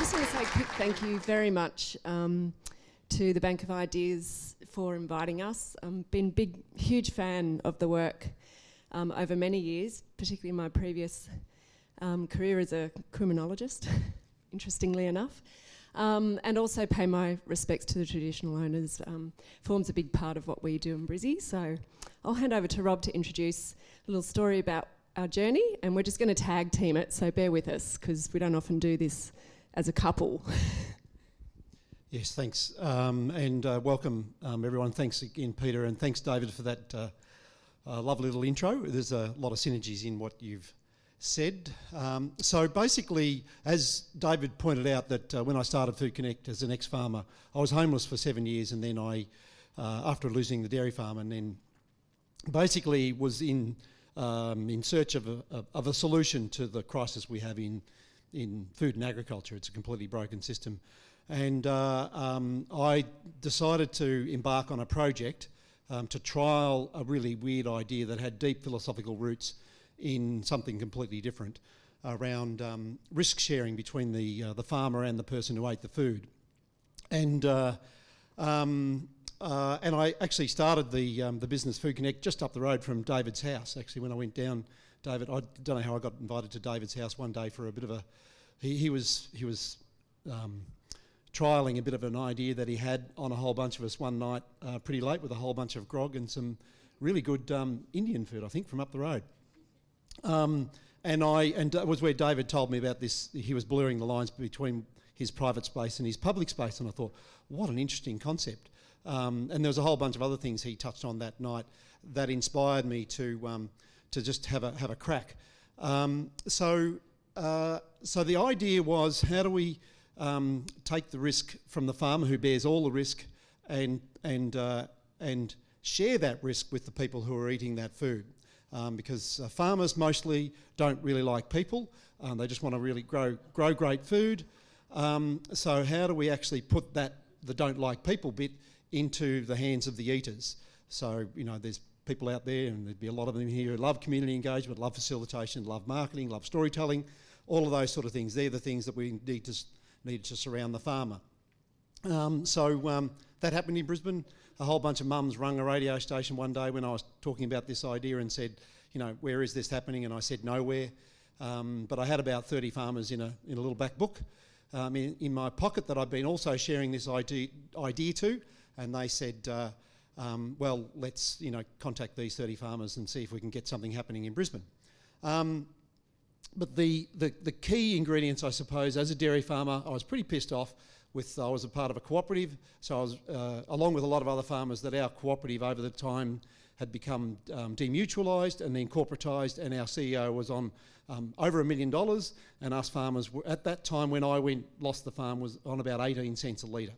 just want to say a quick thank you very much to the Bank of Ideas for inviting us. Been huge fan of the work over many years, particularly my previous career as a criminologist, interestingly enough. And also pay my respects to the traditional owners. Forms a big part of what we do in Brizzy. So I'll hand over to Rob to introduce a little story about our journey, and we're just going to tag team it, so bear with us because we don't often do this as a couple. Yes, thanks, and welcome everyone. Thanks again, Peter, and thanks, David, for that lovely little intro. There's a lot of synergies in what you've said. So basically, as David pointed out, that when I started Food Connect as an ex-farmer, I was homeless for 7 years, and then I, after losing the dairy farm, and then basically was in search of a solution to the crisis we have in food and agriculture. It's a completely broken system. And I decided to embark on a project to trial a really weird idea that had deep philosophical roots in something completely different around risk sharing between the farmer and the person who ate the food. And I actually started the business Food Connect just up the road from David's house. Actually, when I went down, David, I don't know how I got invited to David's house one day for a bit of a. He was trialling a bit of an idea that he had on a whole bunch of us one night, pretty late, with a whole bunch of grog and some really good Indian food, I think, from up the road. And that was where David told me about this. He was blurring the lines between his private space and his public space, and I thought, what an interesting concept. And there was a whole bunch of other things he touched on that night that inspired me to just have a crack. So the idea was, how do we take the risk from the farmer who bears all the risk and share that risk with the people who are eating that food? Because farmers mostly don't really like people. They just want to really grow great food. So how do we actually put the don't like people bit into the hands of the eaters? So, there's people out there, and there'd be a lot of them here, who love community engagement, love facilitation, love marketing, love storytelling, all of those sort of things. They're the things that we need to surround the farmer. That happened in Brisbane. A whole bunch of mums rung a radio station one day when I was talking about this idea and said, where is this happening? And I said, nowhere. But I had about 30 farmers in a little back book in my pocket that I'd been also sharing this idea to, and they said, well, let's contact these 30 farmers and see if we can get something happening in Brisbane. But the key ingredients, I suppose, as a dairy farmer, I was pretty pissed off with. I was a part of a cooperative, so I was, along with a lot of other farmers, that our cooperative over the time had become demutualised and then corporatised, and our CEO was on over $1 million, and us farmers were, at that time when I lost the farm, was on about 18 cents a litre.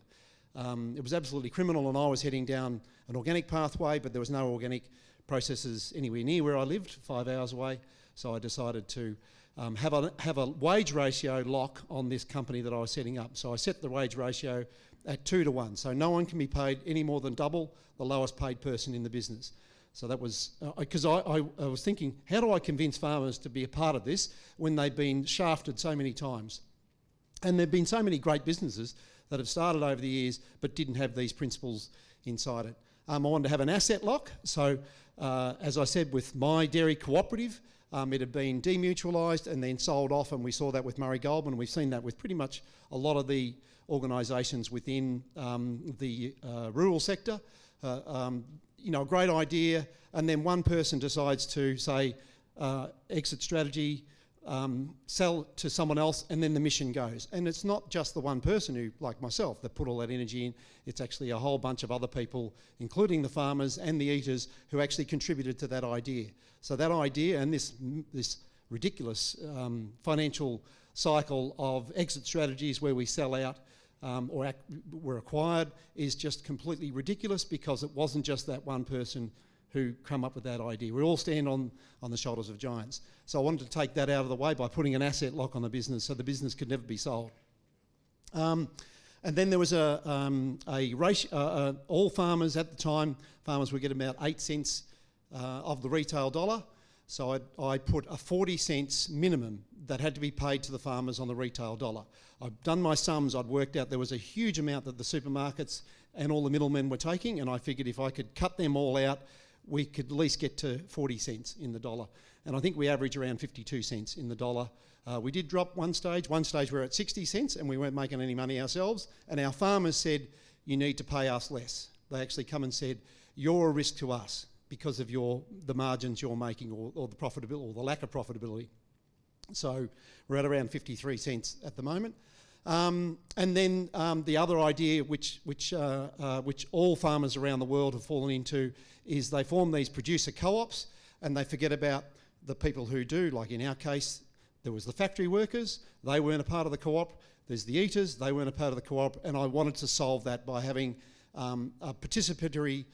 It was absolutely criminal, and I was heading down an organic pathway, but there was no organic processors anywhere near where I lived, 5 hours away. So I decided to have a wage ratio lock on this company that I was setting up. So I set the wage ratio at 2 to 1. So no one can be paid any more than double the lowest paid person in the business. So that was, because I was thinking, how do I convince farmers to be a part of this when they've been shafted so many times? And there have been so many great businesses that have started over the years but didn't have these principles inside it. I wanted to have an asset lock. So as I said, with my dairy cooperative, it had been demutualised and then sold off, and we saw that with Murray Goulburn. We've seen that with pretty much a lot of the organisations within the rural sector. A great idea, and then one person decides to say exit strategy, sell to someone else, and then the mission goes. And it's not just the one person who, like myself, that put all that energy in. It's actually a whole bunch of other people, including the farmers and the eaters, who actually contributed to that idea. So that idea and this ridiculous financial cycle of exit strategies where we sell out or were acquired is just completely ridiculous, because it wasn't just that one person who come up with that idea. We all stand on the shoulders of giants. So I wanted to take that out of the way by putting an asset lock on the business so the business could never be sold. And then there was a ratio, all farmers at the time, farmers would get about 8 cents of the retail dollar. So I put a 40 cents minimum that had to be paid to the farmers on the retail dollar. I'd done my sums, I'd worked out there was a huge amount that the supermarkets and all the middlemen were taking, and I figured if I could cut them all out, we could at least get to 40 cents in the dollar. And I think we average around 52 cents in the dollar. We did drop one stage we were at 60 cents and we weren't making any money ourselves, and our farmers said, you need to pay us less. They actually come and said, you're a risk to us because of the margins you're making or the profitability or the lack of profitability. So we're at around 53 cents at the moment. And then the other idea which all farmers around the world have fallen into is they form these producer co-ops and they forget about the people who do. Like in our case, there was the factory workers, they weren't a part of the co-op. There's the eaters, they weren't a part of the co-op, and I wanted to solve that by having a participatory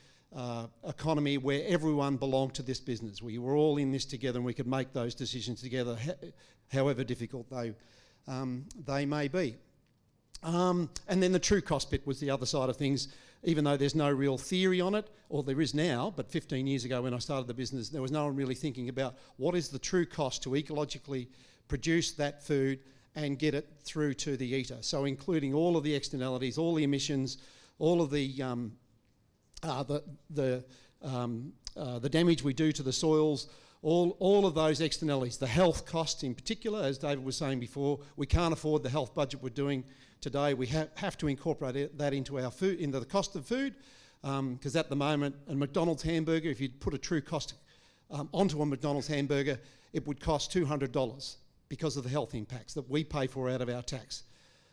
economy where everyone belonged to this business. We were all in this together and we could make those decisions together, however difficult they may be. And then the true cost bit was the other side of things. Even though there's no real theory on it, or there is now, but 15 years ago when I started the business, there was no one really thinking about what is the true cost to ecologically produce that food and get it through to the eater. So including all of the externalities, all the emissions, all of the damage we do to the soils, all of those externalities, the health costs in particular, as David was saying before, we can't afford the health budget we're doing today. We have to incorporate that into our food, into the cost of food, because at the moment, a McDonald's hamburger, if you put a true cost onto a McDonald's hamburger, it would cost $200 because of the health impacts that we pay for out of our tax.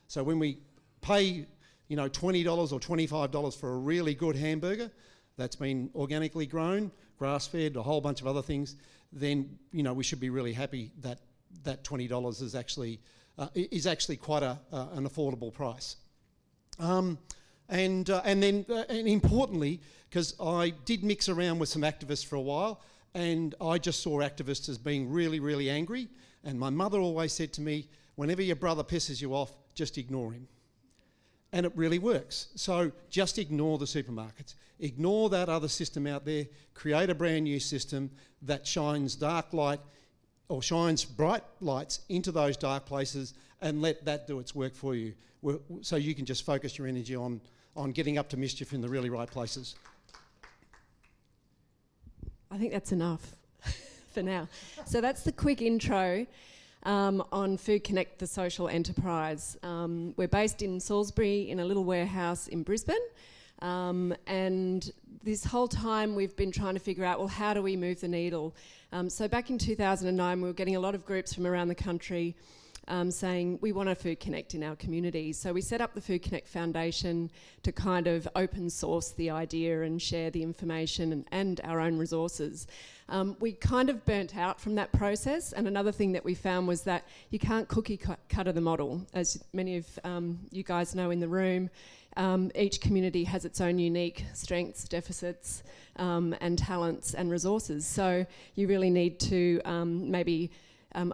So when we pay, $20 or $25 for a really good hamburger that's been organically grown, grass-fed, a whole bunch of other things, then we should be really happy that that $20 is actually quite an affordable price. And importantly, because I did mix around with some activists for a while, and I just saw activists as being really, really angry. And my mother always said to me, whenever your brother pisses you off, just ignore him. And it really works. So just ignore the supermarkets. Ignore that other system out there. Create a brand new system that shines dark light or shines bright lights into those dark places and let that do its work for you. So you can just focus your energy on getting up to mischief in the really right places. I think that's enough for now. So that's the quick intro on Food Connect, the social enterprise. We're based in Salisbury in a little warehouse in Brisbane. And this whole time we've been trying to figure out, well, how do we move the needle? So back in 2009, we were getting a lot of groups from around the country saying, we want a Food Connect in our community. So we set up the Food Connect Foundation to kind of open source the idea and share the information and our own resources. We kind of burnt out from that process, and another thing that we found was that you can't cookie cutter the model. As many of you guys know in the room, each community has its own unique strengths, deficits, and talents and resources. So you really need to maybe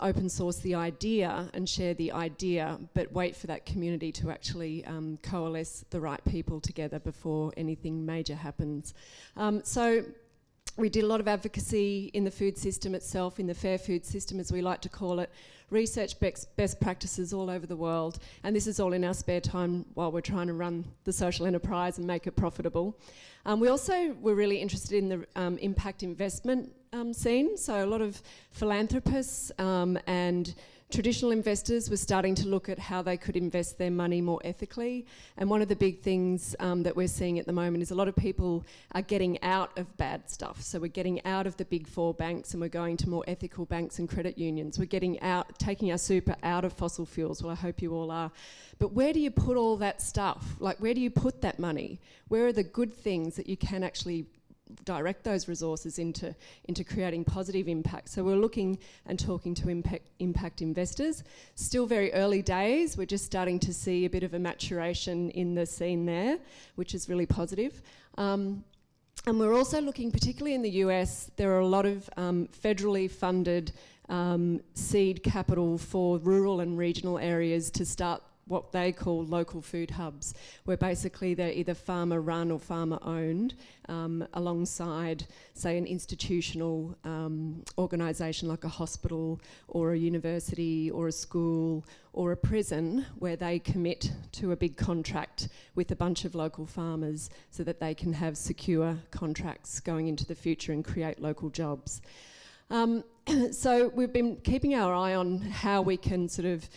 open source the idea and share the idea, but wait for that community to actually coalesce the right people together before anything major happens. So we did a lot of advocacy in the food system itself, in the fair food system as we like to call it, research best practices all over the world, and this is all in our spare time while we're trying to run the social enterprise and make it profitable. We also were really interested in the impact investment scene, so a lot of philanthropists and traditional investors were starting to look at how they could invest their money more ethically. And one of the big things that we're seeing at the moment is a lot of people are getting out of bad stuff. So we're getting out of the big four banks and we're going to more ethical banks and credit unions. We're getting out, taking our super out of fossil fuels. Well, I hope you all are. But where do you put all that stuff? Like, where do you put that money? Where are the good things that you can actually direct those resources into creating positive impact? So we're looking and talking to impact investors. Still very early days. We're just starting to see a bit of a maturation in the scene there, which is really positive. And we're also looking, particularly in the US, there are a lot of federally funded seed capital for rural and regional areas to start what they call local food hubs, where basically they're either farmer run or farmer owned, alongside, say, an institutional organisation like a hospital or a university or a school or a prison, where they commit to a big contract with a bunch of local farmers so that they can have secure contracts going into the future and create local jobs. So we've been keeping our eye on how we can sort of,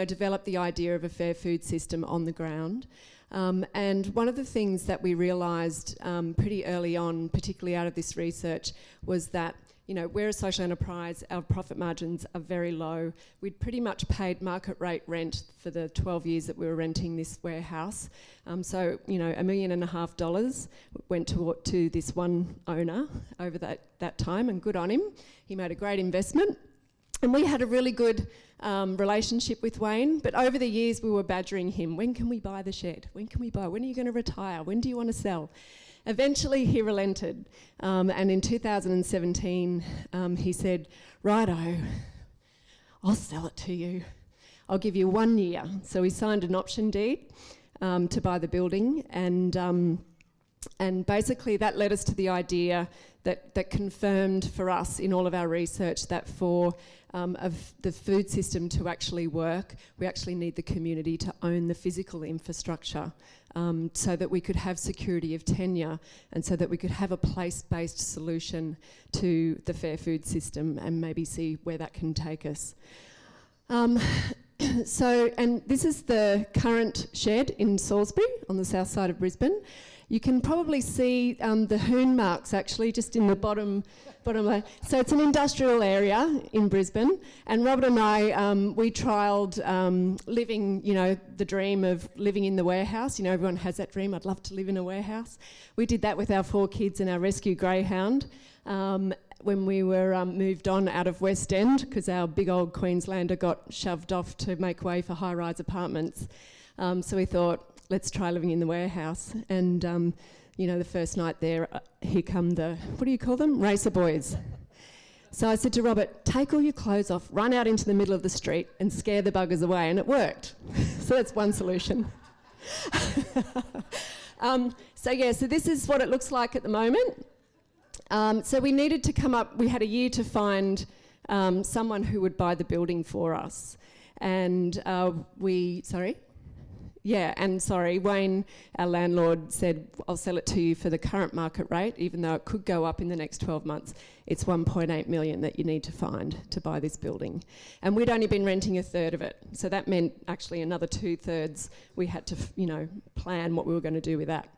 develop the idea of a fair food system on the ground. And one of the things that we realised pretty early on, particularly out of this research, was that, we're a social enterprise, our profit margins are very low. We'd pretty much paid market rate rent for the 12 years that we were renting this warehouse. So, $1.5 million went to this one owner over that time, and good on him. He made a great investment. And we had a really good relationship with Wayne, but over the years we were badgering him. When can we buy the shed? When can we buy? When are you going to retire? When do you want to sell? Eventually he relented, and in 2017 he said, "Righto, I'll sell it to you. I'll give you 1 year." So we signed an option deed to buy the building, and basically that led us to the idea that confirmed for us in all of our research that for of the food system to actually work, we actually need the community to own the physical infrastructure, so that we could have security of tenure and so that we could have a place-based solution to the fair food system and maybe see where that can take us. And this is the current shed in Salisbury on the south side of Brisbane. You can probably see the hoon marks actually just in the bottom layer. So it's an industrial area in Brisbane, and Robert and I, we trialled living, the dream of living in the warehouse. Everyone has that dream, I'd love to live in a warehouse. We did that with our 4 kids and our rescue greyhound when we were moved on out of West End, because our big old Queenslander got shoved off to make way for high-rise apartments. So we thought, let's try living in the warehouse. And, the first night there, here come the, what do you call them? Racer boys. So I said to Robert, take all your clothes off, run out into the middle of the street and scare the buggers away. And it worked. So that's one solution. So this is what it looks like at the moment. So we needed to come up, we had a year to find someone who would buy the building for us. And Wayne, our landlord, said, I'll sell it to you for the current market rate, even though it could go up in the next 12 months. It's 1.8 million that you need to find to buy this building. And we'd only been renting a third of it. So that meant actually another 2/3 we had to, plan what we were going to do with that.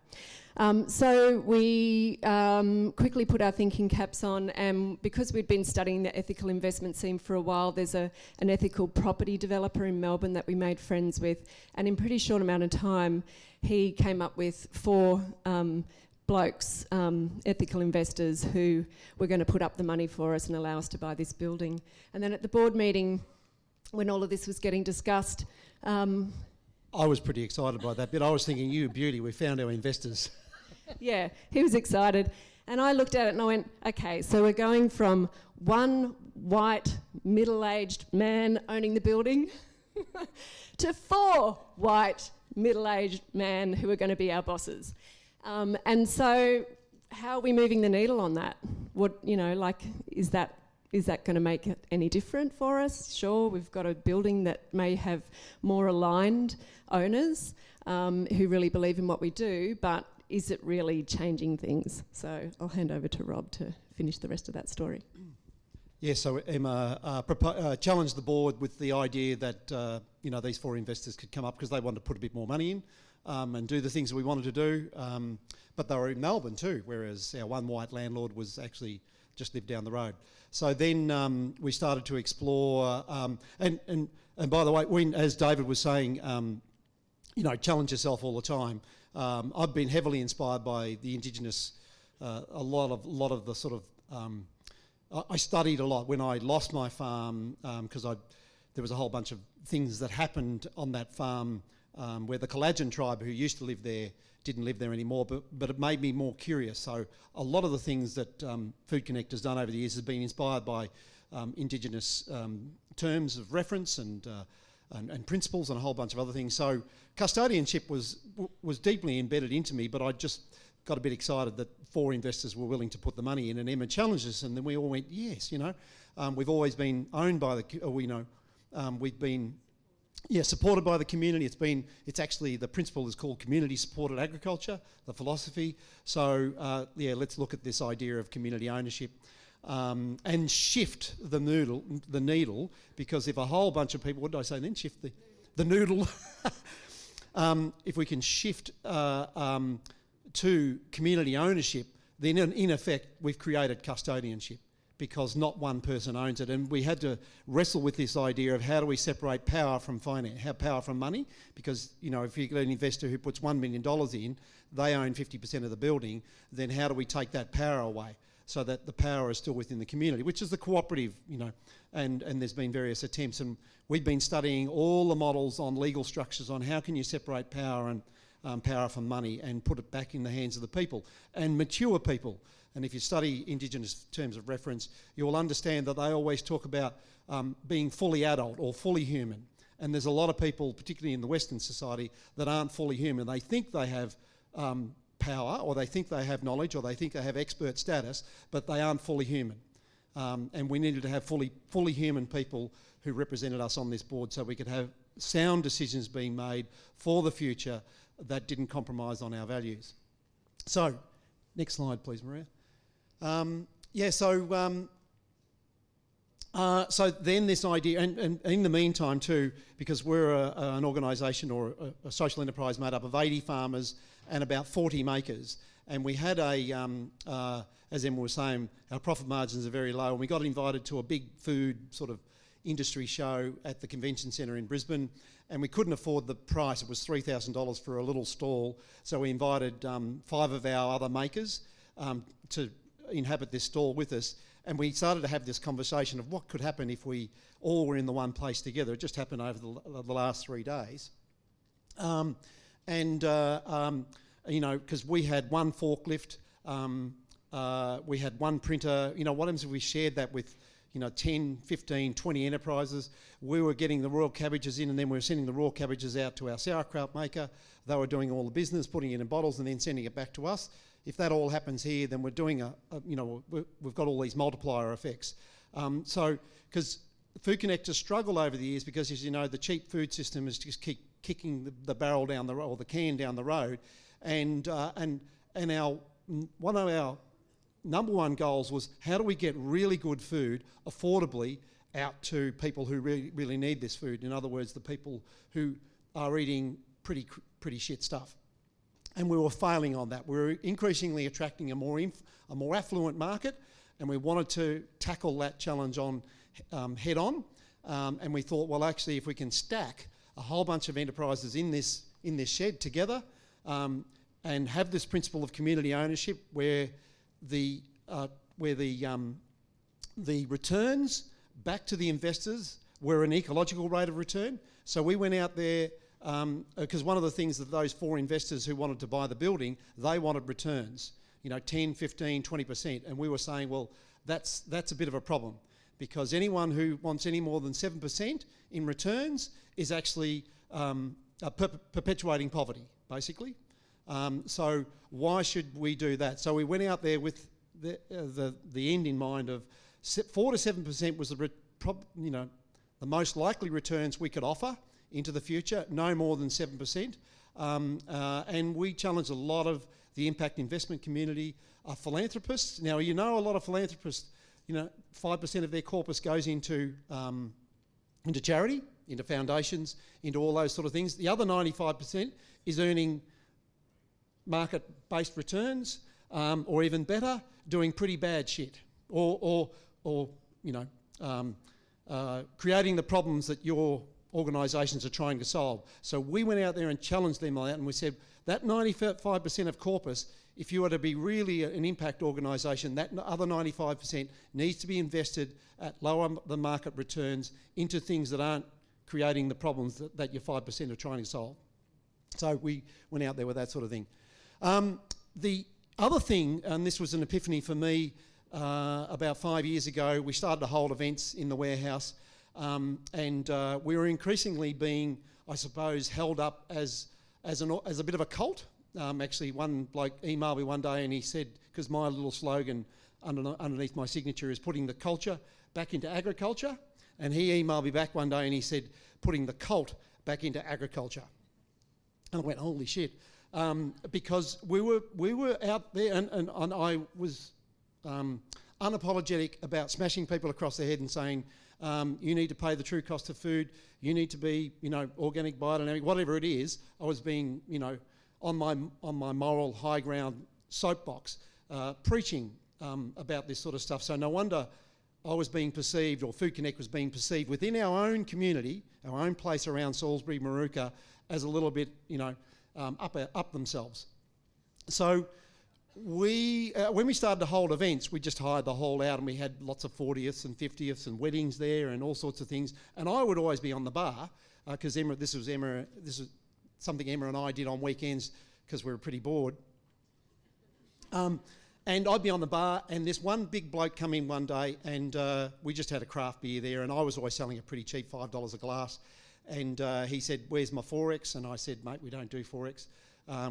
So we quickly put our thinking caps on, and because we'd been studying the ethical investment scene for a while, there's an ethical property developer in Melbourne that we made friends with, and in a pretty short amount of time he came up with 4 blokes, ethical investors, who were going to put up the money for us and allow us to buy this building. And then at the board meeting, when all of this was getting discussed, I was pretty excited by that bit. I was thinking, you beauty, we found our investors. Yeah, he was excited. And I looked at it and I went, okay, so we're going from one white, middle-aged man owning the building to 4 white, middle-aged men who are going to be our bosses. And so how are we moving the needle on that? Is that going to make it any different for us? Sure, we've got a building that may have more aligned owners who really believe in what we do, but is it really changing things? So I'll hand over to Rob to finish the rest of that story. Yeah, so Emma challenged the board with the idea that these 4 investors could come up because they wanted to put a bit more money in and do the things that we wanted to do. But they were in Melbourne too, whereas our one white landlord was actually just lived down the road. So then we started to explore, and by the way, as David was saying, challenge yourself all the time. I've been heavily inspired by the Indigenous, a lot of the sort of. I studied a lot when I lost my farm because there was a whole bunch of things that happened on that farm where the Collagen tribe who used to live there didn't live there anymore, but it made me more curious. So a lot of the things that Food Connect has done over the years has been inspired by Indigenous terms of reference and and principles and a whole bunch of other things. So custodianship was deeply embedded into me, but I just got a bit excited that 4 investors were willing to put the money in, and Emma challenged us, and then we all went, yes, we've always been owned by we've been supported by the community. It's actually, the principle is called community supported agriculture, the philosophy. So let's look at this idea of community ownership and shift the needle, because if a whole bunch of people, what did I say then? Shift the noodle. If we can shift to community ownership, then in effect we've created custodianship, because not one person owns it. And we had to wrestle with this idea of how do we separate power from finance, power from money, because if you get an investor who puts $1 million in, they own 50% of the building, then how do we take that power away so that the power is still within the community, which is the cooperative, and there's been various attempts, and we've been studying all the models on legal structures on how can you separate power and power from money and put it back in the hands of the people, and mature people. And if you study Indigenous terms of reference, you will understand that they always talk about being fully adult or fully human. And there's a lot of people, particularly in the Western society, that aren't fully human. They think they have power, or they think they have knowledge, or they think they have expert status, but they aren't fully human. And we needed to have fully human people who represented us on this board, so we could have sound decisions being made for the future that didn't compromise on our values. So, next slide, please, Maria. So then this idea, and in the meantime too, because we're an organisation or a social enterprise made up of 80 farmers and about 40 makers, and we had as Emma was saying, our profit margins are very low, and we got invited to a big food sort of industry show at the convention centre in Brisbane, and we couldn't afford the price. It was $3,000 for a little stall, so we invited 5 of our other makers to inhabit this stall with us, and we started to have this conversation of what could happen if we all were in the one place together. It just happened over the last 3 days. Because we had one forklift, we had one printer. What happens if we shared that with 10, 15, 20 enterprises? We were getting the raw cabbages in, and then we were sending the raw cabbages out to our sauerkraut maker. They were doing all the business, putting it in bottles and then sending it back to us. If that all happens here, then we're doing we've got all these multiplier effects. Because Food Connect has struggled over the years because, as you know, the cheap food system is just keep kicking the barrel down the road, or the can down the road, and one of our number one goals was how do we get really good food affordably out to people who really need this food. In other words, the people who are eating pretty shit stuff. And we were failing on that. We were increasingly attracting a more affluent market, and we wanted to tackle that challenge on head on. And we thought, well, actually, if we can stack a whole bunch of enterprises in this shed together, and have this principle of community ownership, where the returns back to the investors were an ecological rate of return. So we went out there. Because one of the things that those 4 investors who wanted to buy the building, they wanted returns, 10, 15, 20%. And we were saying, well, that's a bit of a problem, because anyone who wants any more than 7% in returns is actually perpetuating poverty, basically. So why should we do that? So we went out there with the end in mind of 4 to 7% was the most likely returns we could offer into the future, no more than 7%. And we challenged a lot of the impact investment community, philanthropists. Now, a lot of philanthropists, 5% of their corpus goes into charity, into foundations, into all those sort of things. The other 95% is earning market-based returns, or even better, doing pretty bad shit, or creating the problems that your organisations are trying to solve. So we went out there and challenged them on that, and we said that 95% of corpus, if you are to be really an impact organisation, that other 95% needs to be invested at lower than market returns into things that aren't creating the problems that your 5% are trying to solve. So we went out there with that sort of thing. The other thing, and this was an epiphany for me about 5 years ago, we started to hold events in the warehouse. and we were increasingly being, I suppose, held up as a bit of a cult. Actually, one bloke emailed me one day and he said, because my little slogan underneath my signature is putting the culture back into agriculture, and he emailed me back one day and he said, putting the cult back into agriculture. And I went, holy shit. Because we were out there and I was unapologetic about smashing people across the head and saying, you need to pay the true cost of food, you need to be, organic, biodynamic, whatever it is. I was being, on my moral high ground soapbox, preaching about this sort of stuff. So no wonder I was being perceived, or Food Connect was being perceived within our own community, our own place around Salisbury, Maruka, as a little bit, up themselves. So when we started to hold events, we just hired the hall out and we had lots of 40ths and 50ths and weddings there and all sorts of things. And I would always be on the bar because this was something Emma and I did on weekends because we were pretty bored. And I'd be on the bar and this one big bloke come in one day and we just had a craft beer there and I was always selling it pretty cheap, $5 a glass. And he said, where's my Forex? And I said, mate, we don't do Forex.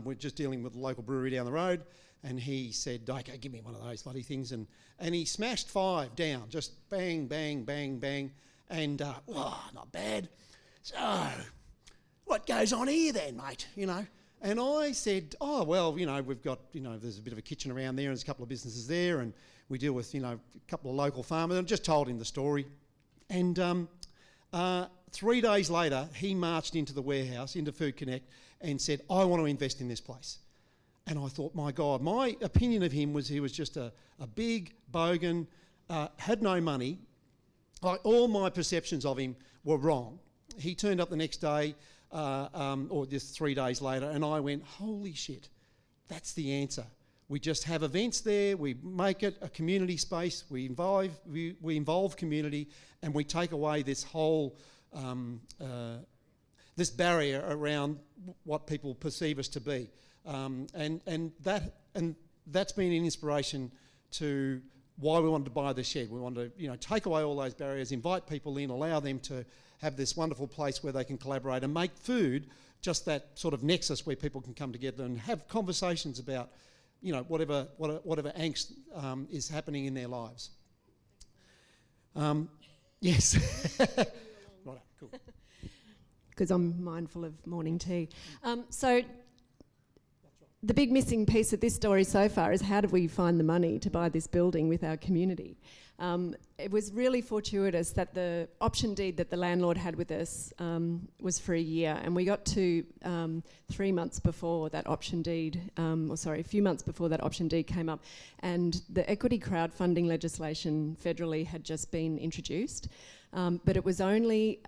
We're just dealing with the local brewery down the road. And he said, okay, give me one of those bloody things. And he smashed 5 down, just bang, bang, bang, bang. And, not bad. So, what goes on here then, mate, And I said, oh, well, we've got, there's a bit of a kitchen around there and there's a couple of businesses there and we deal with, a couple of local farmers. And I just told him the story. And 3 days later, he marched into the warehouse, into Food Connect, and said, I want to invest in this place. And I thought, my God, my opinion of him was he was just a big bogan, had no money. Like all my perceptions of him were wrong. He turned up the next day, or just 3 days later, and I went, holy shit, that's the answer. We just have events there, we make it a community space, we involve community, and we take away this whole this barrier around what people perceive us to be. And that's been an inspiration to why we wanted to buy the shed. We wanted to take away all those barriers, invite people in, allow them to have this wonderful place where they can collaborate and make food just that sort of nexus where people can come together and have conversations about whatever angst is happening in their lives. Yes. Right, cool. Because I'm mindful of morning tea. So the big missing piece of this story so far is how did we find the money to buy this building with our community? It was really fortuitous that the option deed that the landlord had with us was for a year, and we got to 3 months before that option deed, a few months before that option deed came up, and the equity crowdfunding legislation federally had just been introduced, but it was only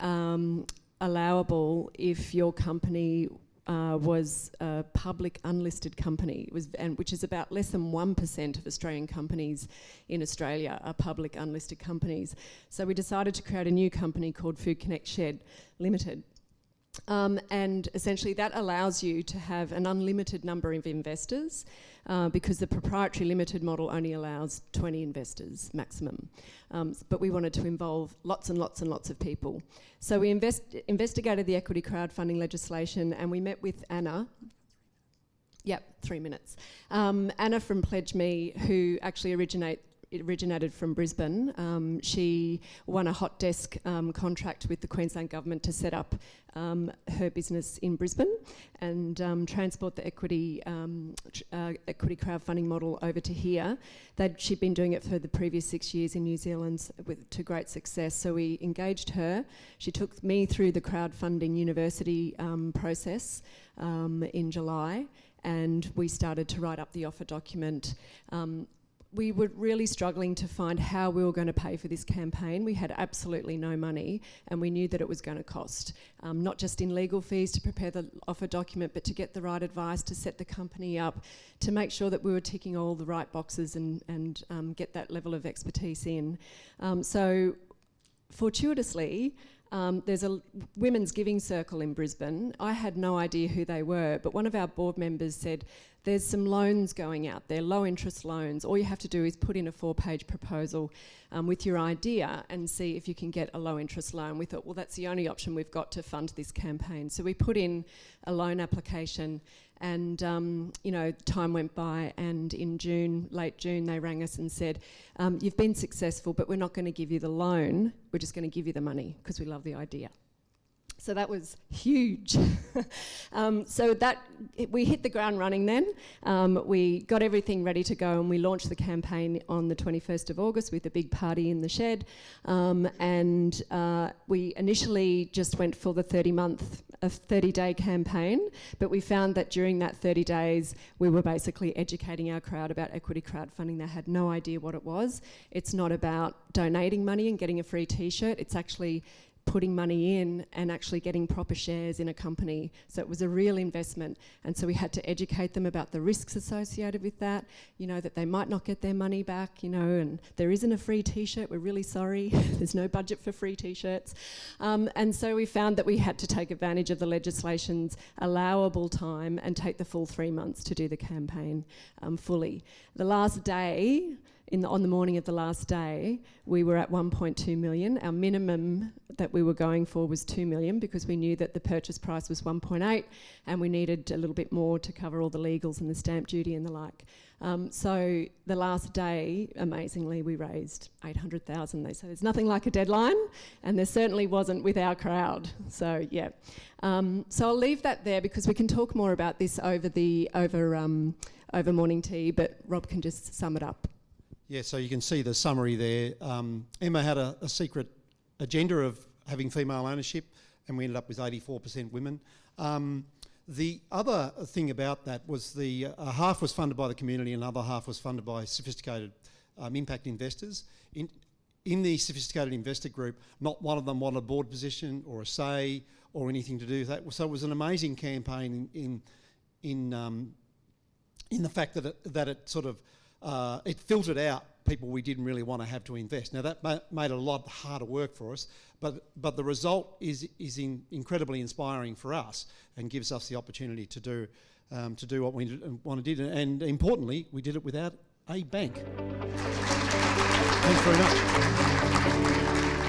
allowable if your company was a public unlisted company, which is about less than 1% of Australian companies in Australia are public unlisted companies. So we decided to create a new company called Food Connect Shed Limited. And essentially that allows you to have an unlimited number of investors because the proprietary limited model only allows 20 investors maximum. But we wanted to involve lots and lots and lots of people. So we investigated the equity crowdfunding legislation and we met with Anna. Yep, 3 minutes. Anna from Pledge Me, who actually originated from Brisbane. She won a hot desk contract with the Queensland government to set up her business in Brisbane and transport the equity crowdfunding model over to here. She'd been doing it for the previous 6 years in New Zealand to great success, so we engaged her. She took me through the crowdfunding university process in July, and we started to write up the offer document. We were really struggling to find how we were going to pay for this campaign. We had absolutely no money and we knew that it was going to cost, not just in legal fees to prepare the offer document, but to get the right advice, to set the company up, to make sure that we were ticking all the right boxes and get that level of expertise in. So fortuitously, there's a women's giving circle in Brisbane. I had no idea who they were, but one of our board members said, there's some loans going out there, low interest loans. All you have to do is put in a 4-page proposal with your idea and see if you can get a low interest loan. We thought, well, that's the only option we've got to fund this campaign. So we put in a loan application, and time went by, and in June, late June, they rang us and said, you've been successful, but we're not going to give you the loan, we're just going to give you the money because we love the idea. So that was huge. We hit the ground running then. We got everything ready to go, and we launched the campaign on the 21st of August with a big party in the shed. We initially just went for the 30-day campaign, but we found that during that 30 days, we were basically educating our crowd about equity crowdfunding. They had no idea what it was. It's not about donating money and getting a free t-shirt. It's actually putting money in and actually getting proper shares in a company. So it was a real investment. And so we had to educate them about the risks associated with that, that they might not get their money back, and there isn't a free t-shirt, we're really sorry. There's no budget for free t-shirts. And so we found that we had to take advantage of the legislation's allowable time and take the full 3 months to do the campaign fully. The last day, on the morning of the last day, we were at 1.2 million. Our minimum that we were going for was 2 million because we knew that the purchase price was 1.8 and we needed a little bit more to cover all the legals and the stamp duty and the like. So the last day, amazingly, we raised 800,000. They said there's nothing like a deadline, and there certainly wasn't with our crowd. So yeah, so I'll leave that there because we can talk more about this over morning tea. But Rob can just sum it up. Yeah, so you can see the summary there. Emma had a secret agenda of having female ownership, and we ended up with 84% women. The other thing about that was half was funded by the community and the other half was funded by sophisticated impact investors. In the sophisticated investor group, not one of them wanted a board position or a say or anything to do with that. So it was an amazing campaign in the fact that it sort of it filtered out people we didn't really want to have to invest. Now that made it a lot harder work for us, but the result is incredibly inspiring for us and gives us the opportunity to do what we want to do. And importantly, we did it without a bank. Thanks very much.